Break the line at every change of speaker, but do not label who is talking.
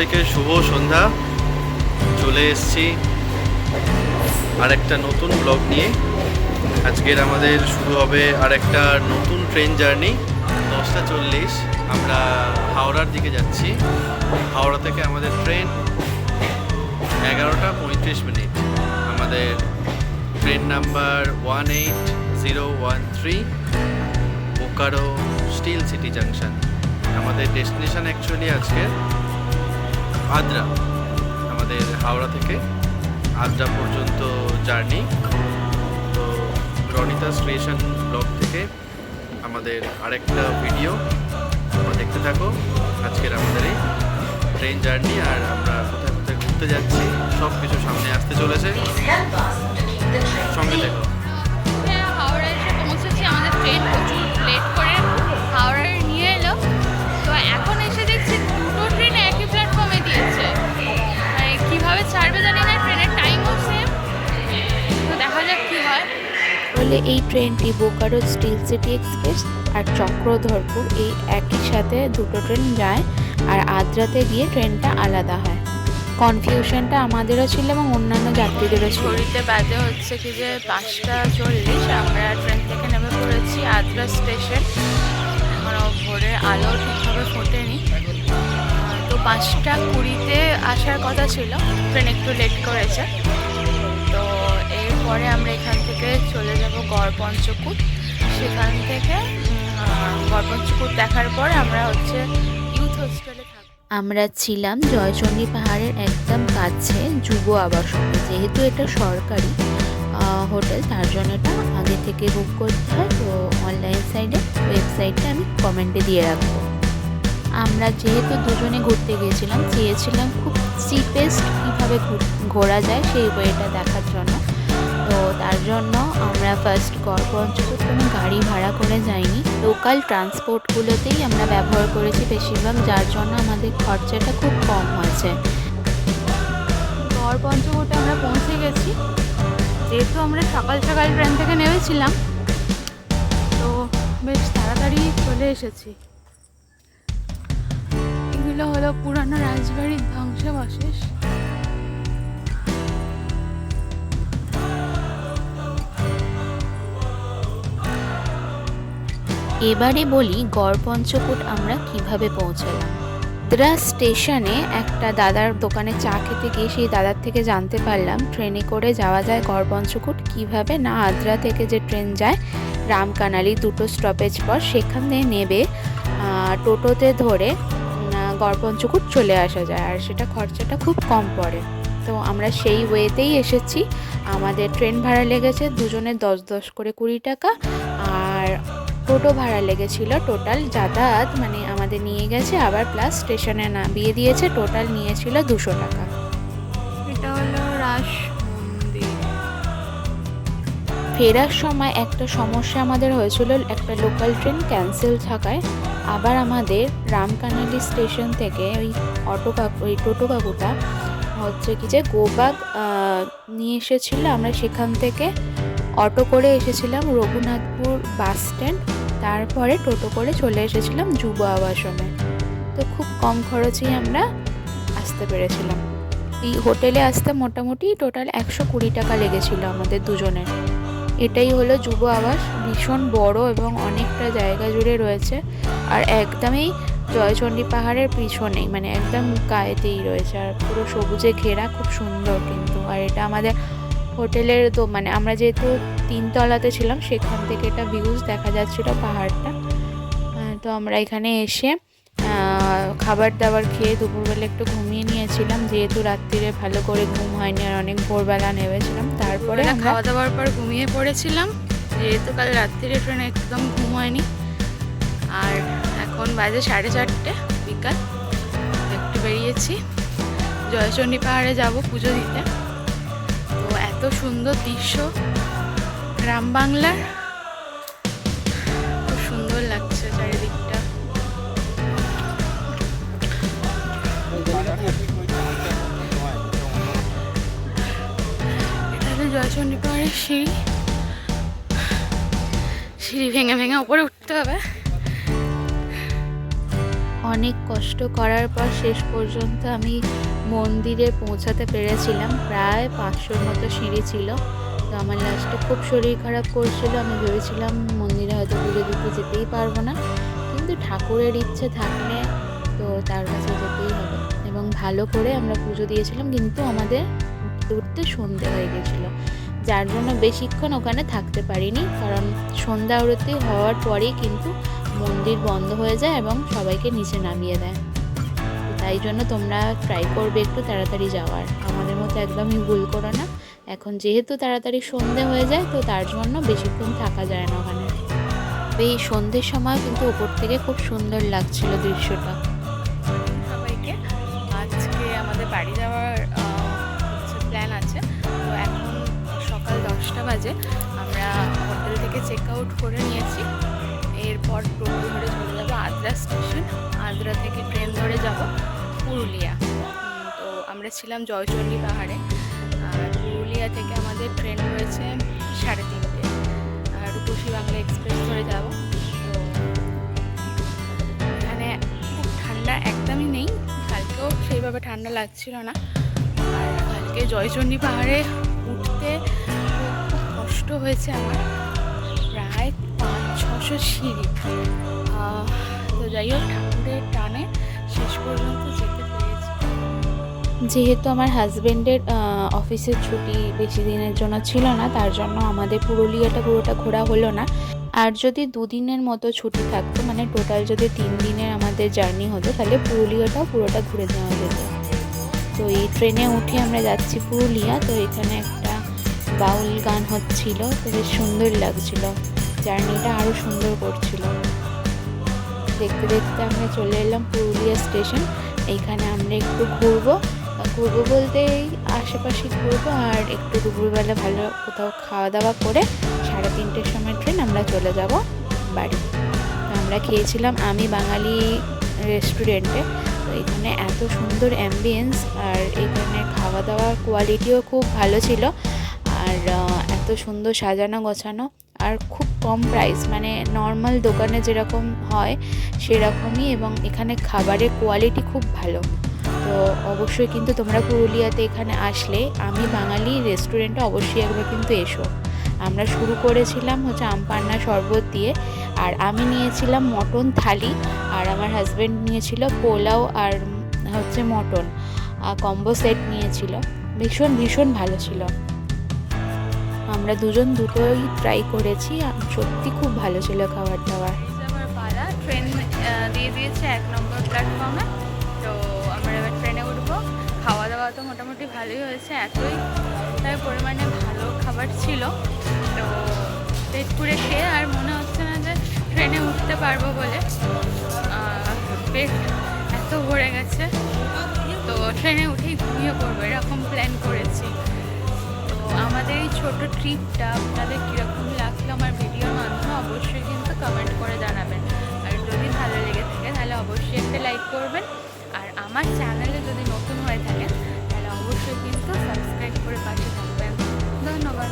সবাইকে শুভ সন্ধ্যা। চলে এসেছি আরেকটা নতুন ব্লগ নিয়ে। আজকের আমাদের শুরু হবে আরেকটা নতুন ট্রেন জার্নি। 10:40 আমরা হাওড়ার দিকে যাচ্ছি। হাওড়া থেকে আমাদের ট্রেন 11:35। আমাদের train number 18013, Bokaro still city junction. আমাদের ডেস্টিনেশন অ্যাকচুয়ালি আজকে আদ্রা। আমাদের হাওড়া থেকে আদ্রা পর্যন্ত জার্নি। তো রনিতা স্টেশন ব্লগ থেকে আমাদের আরেকটা ভিডিও তোমরা দেখতে থাকো। আজকের আমাদের এই ট্রেন জার্নি আর আমরা কোথায় কোথায় ঘুরতে যাচ্ছি সব কিছু সামনে আসতে চলেছে, সঙ্গে দেখো।
হাওড়া এসে পৌঁছেছি, আমাদের ট্রেন প্রচুর লেট করে হাওড়ায় নিয়ে এলো। তো এখন এসে দেখছি দুটো ট্রেন একই প্ল্যাটফর্মে দিয়েছে, মানে কীভাবে ছাড়বে জানি না। ট্রেনের টাইমও সেম, তো দেখা যাক কী হয়।
বলে এই ট্রেনটি বোকারো স্টিল সিটি এক্সপ্রেস আর চক্রধরপুর এই একই সাথে দুটো ট্রেন যায়, আর আদ্রাতে গিয়ে ট্রেনটা আলাদা হয়। কনফিউশনটা আমাদেরও ছিল এবং অন্যান্য যাত্রীদেরও ছিল।
ঘড়িতে বাজে হচ্ছে কি যে 5:40। আমরা ট্রেন থেকে নেমে পড়েছি আদ্রা স্টেশন। এখনও ভোরের আলো ঠিকভাবে ফোটেনি। তো 5:20-তে আসার কথা ছিল, ট্রেন একটু লেট করেছে। তো এরপরে আমরা এখান থেকে চলে যাব গড়পঞ্চকুট। সেখান থেকে গড়পঞ্চকুট দেখার পর আমরা হচ্ছে ইউথ হোস্টেলে থাকবো।
আমরা ছিলাম জয়চণ্ডী পাহাড়ের একদম কাছে যুব আবাসনে। যেহেতু এটা সরকারি হোটেল, তার জন্য এটা আগে থেকে বুক করতে হয়। তো অনলাইন সাইডে ওয়েবসাইটটা আমি কমেন্টে দিয়ে রাখবো। আমরা যেহেতু দুজনে ঘুরতে গিয়েছিলাম, চেয়েছিলাম খুব চিপেস্ট কীভাবে ঘোরা যায় সেই ওয়েটা দেখার জন্য। তো তার জন্য আমরা ফার্স্ট গড়পঞ্চকুট কোনো গাড়ি ভাড়া করে যাইনি, লোকাল ট্রান্সপোর্টগুলোতেই আমরা ব্যবহার করেছি বেশিরভাগ, যার জন্য আমাদের খরচাটা খুব কম হয়েছে।
গড়পঞ্চকুটে আমরা পৌঁছে গেছি। যেহেতু আমরা সকাল সকাল ট্রেন থেকে নেমেছিলাম, তো বেশ তাড়াতাড়ি চলে এসেছি। এগুলো হলো পুরানো রাজবাড়ির ধ্বংসাবশেষ।
এবারে বলি গড়পঞ্চকুট আমরা কিভাবে পৌঁছালাম। আদ্রা স্টেশনে একটা দাদার দোকানে চা খেতে গিয়ে সেই দাদার থেকে জানতে পারলাম ট্রেনে করে যাওয়া যায় গড়পঞ্চকুট কিভাবে। না, আদ্রা থেকে যে ট্রেন যায় রামকানালি দুটো স্টপেজ পর, সেখানে নেবে টোটোতে ধরে গড়পঞ্চকুট চলে আসা যায়, আর সেটা খরচাটা খুব কম পড়ে। তো আমরা সেই ওয়েতেই এসেছি। আমাদের ট্রেন ভাড়া লেগেছে দুজনে 10 করে 20 টাকা, আর টোটো ভাড়া লেগেছিল টোটাল যাতায়াত মানে আমাদের নিয়ে গেছে আবার প্লাস স্টেশনে নামিয়ে দিয়েছে, টোটাল নিয়েছিল 200 টাকা।
এটা হলো রাস মন্দির।
ফেরার সময় একটা সমস্যা আমাদের হয়েছিল, একটা লোকাল ট্রেন ক্যান্সেল থাকায় আবার আমাদের রামকানালি স্টেশন থেকে ওই টোটো কাকুটা হচ্ছে কি যে গোবাগ নিয়ে এসেছিলো। আমরা সেখান থেকে অটো করে এসেছিলাম রঘুনাথপুর বাস স্ট্যান্ড, তারপরে টোটো করে চলে এসেছিলাম যুব আবাসনে। তো খুব কম খরচেই আমরা আসতে পেরেছিলাম। এই হোটেলে আসতে মোটামুটি টোটাল 120 টাকা লেগেছিল আমাদের দুজনের। এটাই হলো যুব আবাস, ভীষণ বড় এবং অনেকটা জায়গা জুড়ে রয়েছে, আর একদমই জয়চণ্ডী পাহাড়ের পিছনেই, মানে একদম গায়েতেই রয়েছে, আর পুরো সবুজে ঘেরা, খুব সুন্দর কিন্তু। আর এটা আমাদের হোটেলের তো মানে আমরা যেহেতু 3 তলাতে ছিলাম, সেখান থেকে এটা ভিউজ দেখা যাচ্ছিল পাহাড়টা। তো আমরা এখানে এসে খাবার দাবার খেয়ে দুপুরবেলা একটু ঘুমিয়ে নিয়েছিলাম, যেহেতু রাত্রিরে ভালো করে ঘুম হয়নি আর অনেক ভোরবেলা নেমেছিলাম। তারপরে
খাওয়া দাওয়ার পর ঘুমিয়ে পড়েছিলাম, যেহেতু কাল রাত্রিরে ট্রেনে একদম ঘুম হয়নি। আর এখন বাজে 4:30 বিকাল। একটু বেরিয়েছি, জয়চণ্ডী পাহাড়ে যাব পুজো দিতে। তো এত সুন্দর দৃশ্য গ্রাম বাংলার, খুব সুন্দর লাগছে চারিদিকটা। এটা হলো জয়চণ্ডী পাহাড়ের সিঁড়ি ভেঙে ভেঙে উপরে উঠতে হবে।
অনেক কষ্ট করার পর শেষ পর্যন্ত আমি মন্দিরে পৌঁছাতে পেরেছিলাম। প্রায় 500-র মতো সিঁড়ি ছিল। তো আমার লাস্টে খুব শরীর খারাপ করছিল। আমি ভেবেছিলাম মন্দিরে হয়তো পুজো দিতে যেতেই পারবো না, কিন্তু ঠাকুরের ইচ্ছে থাকলে তো তার কাছে যেতেই হবে। এবং ভালো করে আমরা পুজো দিয়েছিলাম, কিন্তু আমাদের উঠতে উঠতে সন্ধে হয়ে গেছিলো, যার জন্য বেশিক্ষণ ওখানে থাকতে পারিনি। কারণ সন্ধ্যা আরতি হওয়ার পরেই কিন্তু মন্দির বন্ধ হয়ে যায় এবং সবাইকে নিচে নামিয়ে দেয়। তাই জন্য তোমরা ট্রাই করবে একটু তাড়াতাড়ি যাওয়ার, আমাদের মতো একদমই ভুল করো না। এখন যেহেতু তাড়াতাড়ি সন্ধে হয়ে যায়, তো তার জন্য বেশিক্ষণ থাকা যায় না ওখানে। এই সন্ধ্যের সময় কিন্তু উপর থেকে খুব সুন্দর লাগছিল দৃশ্যটা।
সবাইকে আজকে আমাদের বাড়ি যাওয়ার প্ল্যান আছে। তো এখন সকাল 10টা বাজে। আমরা হোটেল থেকে চেক আউট করে নিয়েছি। এরপর টোটো ধরে চলে যাবো আদ্রা স্টেশন। আদ্রা থেকে ট্রেন ধরে যাব পুরুলিয়া। তো আমরা ছিলাম জয়চণ্ডী পাহাড়ে, আর পুরুলিয়া থেকে আমাদের ট্রেন রয়েছে 3:30, আর রূপসী বাংলা এক্সপ্রেস ধরে যাব। তো এখানে খুব ঠান্ডা একদমই নেই, কালকেও সেইভাবে ঠান্ডা লাগছিল না। আর কালকে জয়চণ্ডী পাহাড়ে উঠতে খুব কষ্ট হয়েছে আমার, প্রায় 500-600 সিঁড়ি। তো যাই হোক, ঠাকুরের টানে শেষ পর্যন্ত যেতে পেরেছি।
যেহেতু আমার হাজবেন্ডের অফিসের ছুটি বেশি দিনের জন্য ছিল না, তার জন্য আমাদের পুরুলিয়াটা পুরোটা ঘোরা হলো না। আর যদি 2 দিনের মতো ছুটি থাকতো, মানে টোটাল যদি 3 দিনের আমাদের জার্নি হতো, তাহলে পুরুলিয়াটাও পুরোটা ঘুরে নেওয়া যেত। তো এই ট্রেনে উঠে আমরা যাচ্ছি পুরুলিয়া। তো এখানে একটা বাউল গান হচ্ছিল, তো বেশ সুন্দর লাগছিল, জার্নিটা আরও সুন্দর করছিল। দেখতে দেখতে আমরা চলে এলাম পুরুলিয়া স্টেশন। এইখানে আমরা একটু ঘুরবো বলতে এই আশেপাশে ঘুরবো, আর একটু দুপুরবেলা ভালো কোথাও খাওয়া দাওয়া করে 3:30-র সময় ট্রেন আমরা চলে যাব বাড়ি। তো আমরা খেয়েছিলাম আমি বাঙালি রেস্টুরেন্টে। তো এখানে এত সুন্দর অ্যাম্বিয়েন্স, আর এখানে খাওয়া দাওয়ার কোয়ালিটিও খুব ভালো ছিল, আর এত সুন্দর সাজানো গোছানো, আর খুব কম প্রাইস, মানে নর্মাল দোকানে যেরকম হয় সেরকমই। এবং এখানে খাবারের কোয়ালিটি খুব ভালো। তো অবশ্যই কিন্তু তোমরা পুরুলিয়াতে এখানে আসলে আমি বাঙালি রেস্টুরেন্টে অবশ্যই একবার কিন্তু এসো। আমরা শুরু করেছিলাম হচ্ছে আমপান্না শরবত দিয়ে, আর আমি নিয়েছিলাম মটন থালি, আর আমার হাজব্যান্ড নিয়েছিল পোলাও আর হচ্ছে মটন কম্বো সেট নিয়েছিল। ভীষণ ভীষণ ভালো ছিল। আমরা দুজন দুটোই ট্রাই করেছি, সত্যি খুব ভালো ছিল খাবার দাবার।
যাবার পালা, ট্রেন দিয়ে দিয়েছে 1 নম্বর প্ল্যাটফর্মে। তো আমরা এবার ট্রেনে উঠবো। খাওয়া দাওয়া তো মোটামুটি ভালোই হয়েছে, এতই তাই পরিমাণে ভালো খাবার ছিল। তো পেট পুরে খেয়ে আর মনে হচ্ছে না যে ট্রেনে উঠতে পারবো বলে, পেট এত ভরে গেছে। তো ট্রেনে উঠেই ঘুমিয়ে পড়বো এরকম প্ল্যান করেছি। তো আমাদের এই ছোটো ট্রিপটা আপনাদের কীরকম লাগলো আমার ভিডিওর মাধ্যমে অবশ্যই কিন্তু কমেন্ট করে জানাবেন। আর যদি ভালো লেগে থাকে তাহলে অবশ্যই একটা লাইক করবেন। আর আমার চ্যানেলে যদি নতুন হয়ে থাকেন তাহলে অবশ্যই কিন্তু সাবস্ক্রাইব করে পাশে থাকবেন। ধন্যবাদ।